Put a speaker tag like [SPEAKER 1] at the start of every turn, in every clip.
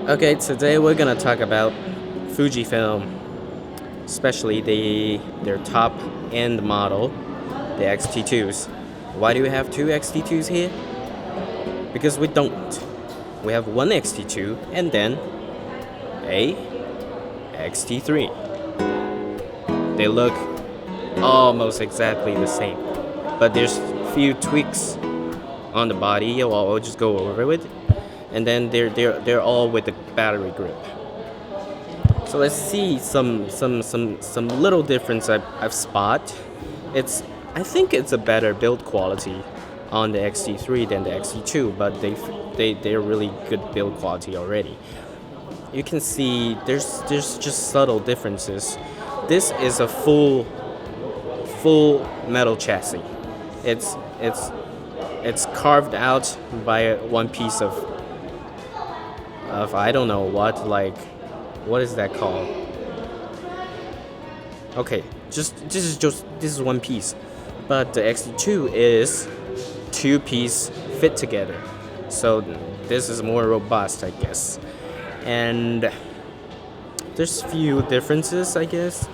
[SPEAKER 1] Okay, today we're gonna talk about Fujifilm, especially their top end model, the xt2s. Why do we have two xt2s here? Because we don't. We have one xt2 and then a xt3. They look almost exactly the same, but there's few tweaks on the body. I'll just go over it, and then they're all with the battery grip. So let's see some little difference I've spot. I think it's a better build quality on the xt3 than the xt2, but they're really good build quality already. You can see there's just subtle differences. This is a full metal chassis. It's carved out by one piece of I don't know what is that called? Okay, this is one piece, but the xt2 is two piece fit together, so this is more robust, I guess. And there's few differences, I guess.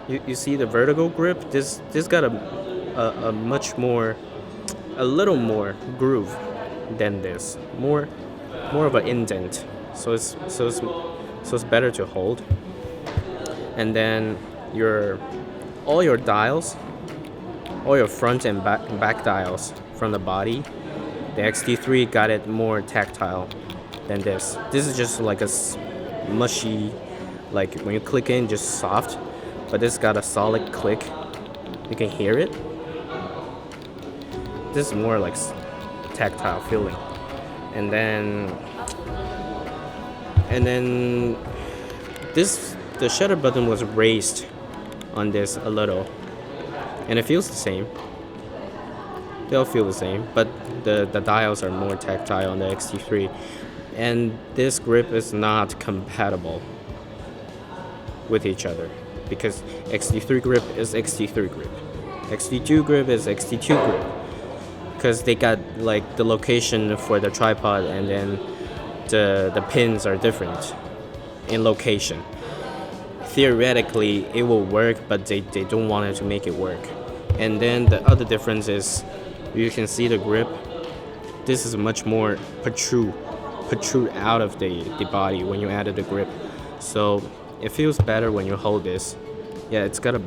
[SPEAKER 1] You see the vertical grip. This got a much more, a little more groove than this. More of an indent. So it's better to hold. And then all your dials, all your front and back dials from the body, the xt3 got it more tactile than this. This is just like a mushy, like when you click in, just soft. But this got a solid click. You can hear it. This is more like tactile feeling. And then the shutter button was raised on this a little, and it feels the same. They all feel the same, but the dials are more tactile on the xt3, and this grip is not compatible with each other because xt3 grip is xt3 grip, xt2 grip is xt2 grip, because they got like the location for the tripod, and then the pins are different in location. Theoretically it will work, but they don't want it to make it work. And then the other difference is you can see the grip. This is much more protrude out of the body when you added the grip, so it feels better when you hold this. Yeah, it's got you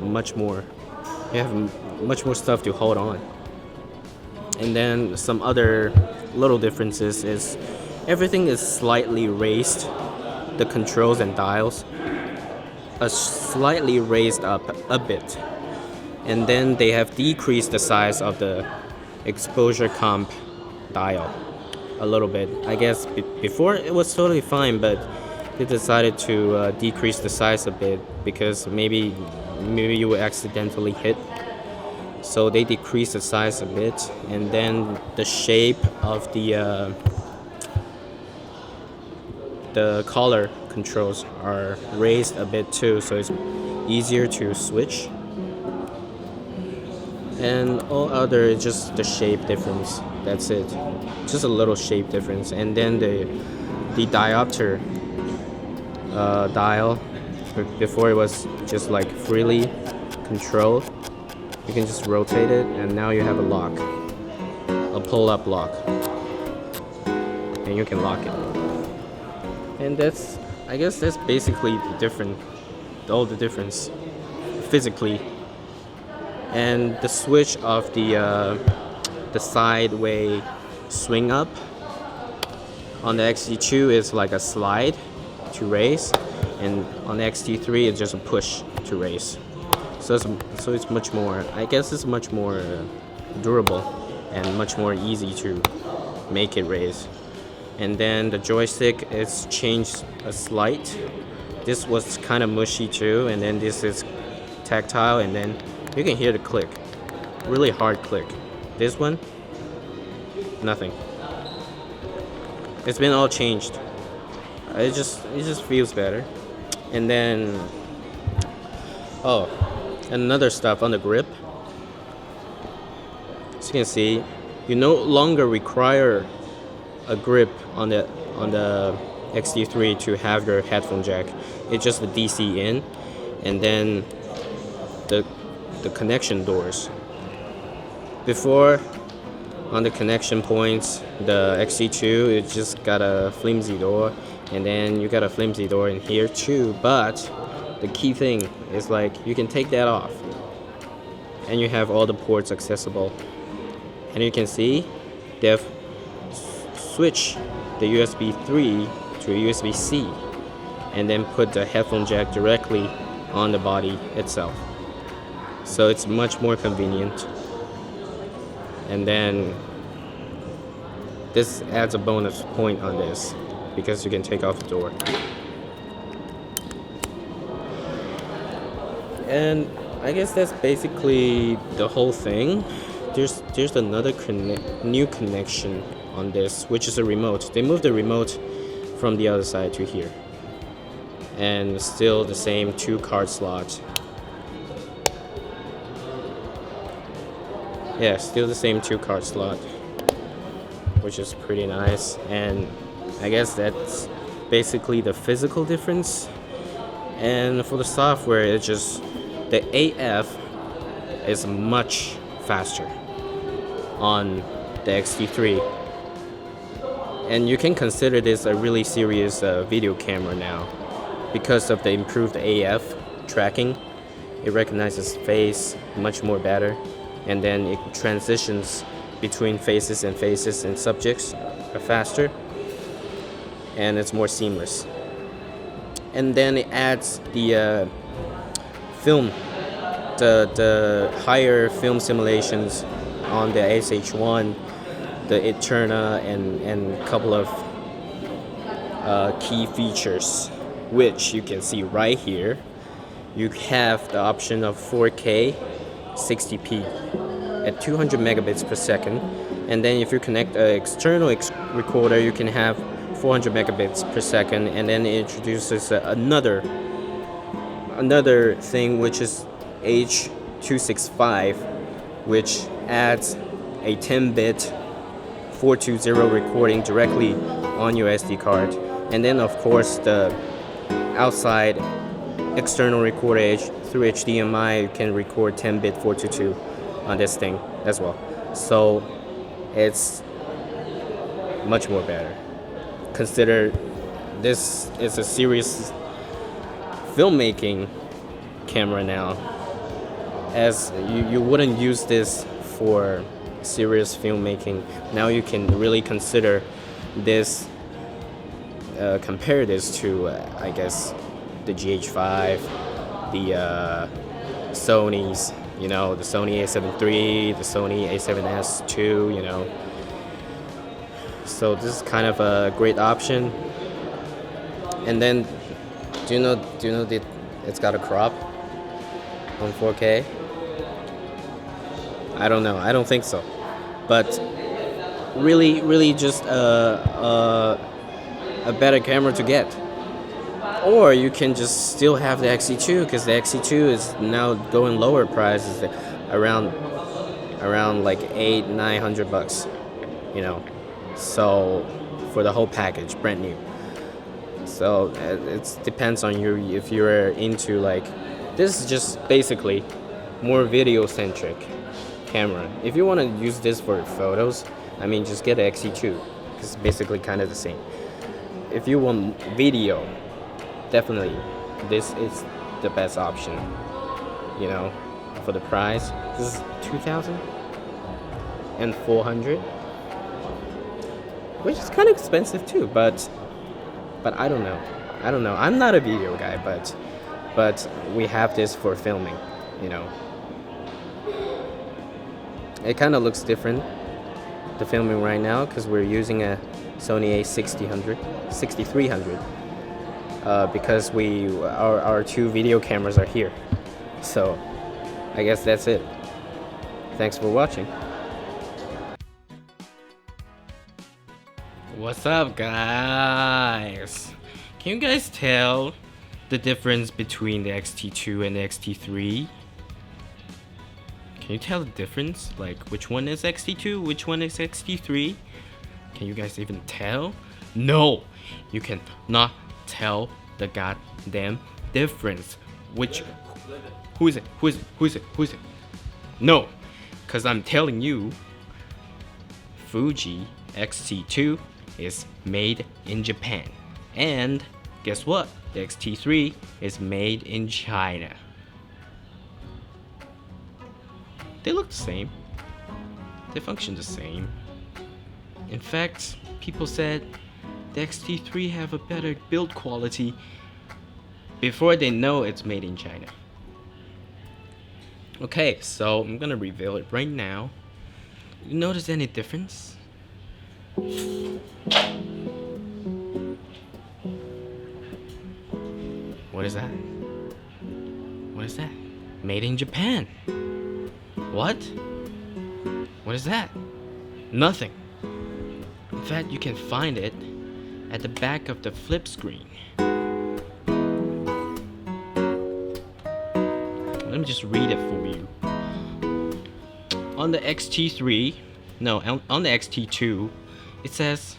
[SPEAKER 1] have much more stuff to hold on. And then some other little differences is everything is slightly raised. The controls and dials are slightly raised up a bit. And then they have decreased the size of the exposure comp dial a little bit. I guess before it was totally fine, but they decided to decrease the size a bit because maybe you would accidentally hit. So they decreased the size a bit, and then the shape of the collar controls are raised a bit too, so it's easier to switch. And all other is just the shape difference. That's it, just a little shape difference. And then the diopter dial, before it was just like freely controlled. You can just rotate it, and now you have a lock, a pull-up lock, and you can lock it. And I guess that's basically all the difference physically. And the switch of the sideway swing up on the xt2 is like a slide to raise, and on the xt3 it's just a push to raise. So it's much more, I guess it's much more durable and much more easy to make it raise. And then the joystick is changed a slight. This was kind of mushy too, and then this is tactile, and then you can hear the click, really hard click. This one, nothing. It's been all changed. It just feels better. And then and another stuff on the grip. As you can see, you no longer require a grip on the xt3 to have your headphone jack. It's just the DC in, and then the connection doors. Before, on the connection points, the xt2, it just got a flimsy door, and then you got a flimsy door in here too. But the key thing is like you can take that off, and you have all the ports accessible. And you can see they've switched the USB 3 to a USB-C, and then put the headphone jack directly on the body itself. So it's much more convenient. And then this adds a bonus point on this because you can take off the door. And I guess that's basically the whole thing. There's another new connection on this, which is a remote. They moved the remote from the other side to here, and still the same 2 card slot. Yeah, still the same 2 card slot, which is pretty nice. And I guess that's basically the physical difference. And for the software, it's just the AF is much faster on the xt3, and you can consider this a really serious video camera now because of the improved AF tracking. It recognizes face much more better, and then it transitions between faces and subjects are faster, and it's more seamless. And then it adds the film, the higher film simulations on the sh1, the Eterna, and a couple of key features, which you can see right here. You have the option of 4K 60p at 200 megabits per second, and then if you connect an external recorder, you can have 400 megabits per second, and then it introduces another thing, which is H.265, which adds a 10-bit 420 recording directly on your SD card. And then of course the outside external recorder through HDMI, you can record 10-bit 422 on this thing as well. So it's much more better. Consider this is a serious filmmaking camera now, as you wouldn't use this for serious filmmaking. Now you can really consider this, compare this to I guess the GH5, the Sony's, the Sony a7 III, the Sony a7S II, So this is kind of a great option. And then, do you know that it's got a crop on 4K? I don't know. I don't think so. But really just a better camera to get. Or you can just still have the xt2, because the xt2 is now going lower prices, around like $800-900, So for the whole package, brand new. So it depends on you if you're into this is just basically more video centric camera. If you want to use this for photos, just get an xt2, because it's basically kind of the same. If you want video, definitely this is the best option, for the price. This is $2,400, which is kind of expensive too, but I don't know. I'm not a video guy, but we have this for filming, It kind of looks different, the filming right now, because we're using a Sony a6300, because our 2 video cameras are here. So I guess that's it. Thanks for watching. What's up, guys? Can you guys tell the difference between the xt2 and the xt3? Can you tell the difference? Which one is xt2, which one is xt3? Can you guys even tell? No, You can not tell the goddamn difference. Who is it? No, because I'm telling you, Fuji xt2 is made in Japan. And guess what? The xt3 is made in China. They look the same. They function the same. In fact, people said the xt3 have a better build quality before they know it's made in China. Okay, so I'm gonna reveal it right now. You notice any difference? What is that? What is that? Made in Japan. What? What is that? Nothing. In fact, you can find it at the back of the flip screen. Let me just read it for you. On the xt3, no, on the xt2, it says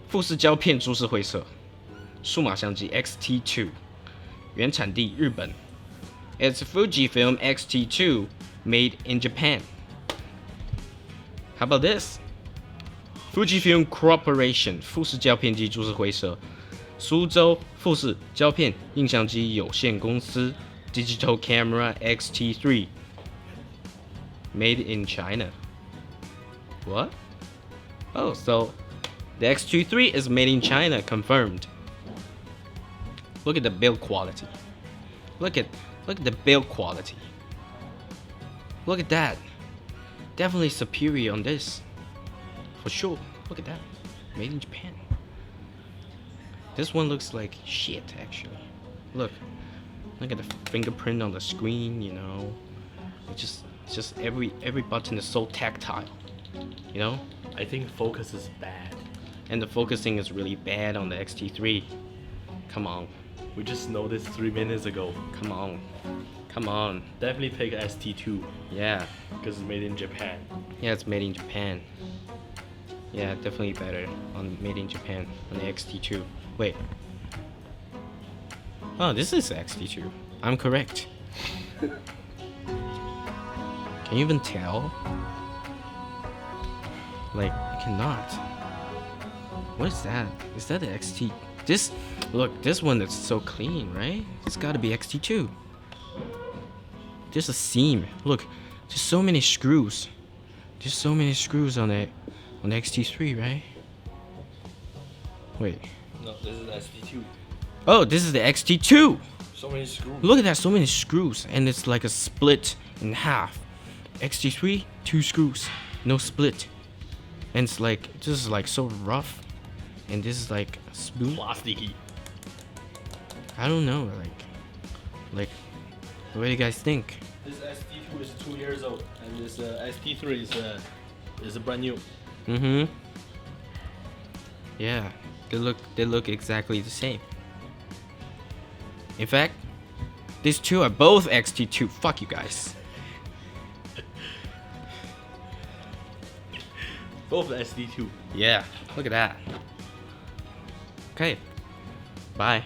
[SPEAKER 1] 富士胶片株式会社数码相机 xt2 原产地日本 It's Fujifilm xt2 made in Japan. How about this? Fujifilm Corporation 富士胶片机株式会社苏州富士胶片印象机有限公司 Digital Camera xt3 made in China. What? Oh, so the xt3 is made in China, confirmed. Look at the build quality. Look at the build quality. Look at that. Definitely superior on this. For sure. Look at that. Made in Japan. This one looks like shit, actually. Look at the fingerprint on the screen, you know. It's just every button is so tactile. You know?
[SPEAKER 2] I think focus is bad.
[SPEAKER 1] And the focusing is really bad on the xt3. Come on.
[SPEAKER 2] We just noticed 3 minutes ago.
[SPEAKER 1] Come on.
[SPEAKER 2] Definitely take xt2
[SPEAKER 1] Yeah.
[SPEAKER 2] because it's made in Japan.
[SPEAKER 1] Yeah, it's made in Japan. Yeah, definitely better on made in Japan on the xt2. Wait. Oh, this is xt2. I'm correct. Can you even tell? Like, you cannot. What is that? Is that the xt? This one is so clean, right? It's gotta be xt2. There's a seam. Look, there's so many screws. There's so many screws on the xt3, right? Wait.
[SPEAKER 2] No, this is xt2.
[SPEAKER 1] Oh, this is the xt2.
[SPEAKER 2] So many screws.
[SPEAKER 1] Look at that, so many screws, and it's like a split in half. xt3, 2 screws, no split, and it's like this is like so rough, and this is like smooth.
[SPEAKER 2] Plasticky.
[SPEAKER 1] I don't know, like, what do you guys think?
[SPEAKER 2] This xt2 is 2 years old, and this xt3 is brand new.
[SPEAKER 1] Yeah, they look exactly the same. In fact, these two are both xt2. Fuck you guys.
[SPEAKER 2] Both xt2.
[SPEAKER 1] Yeah, look at that. Okay, bye.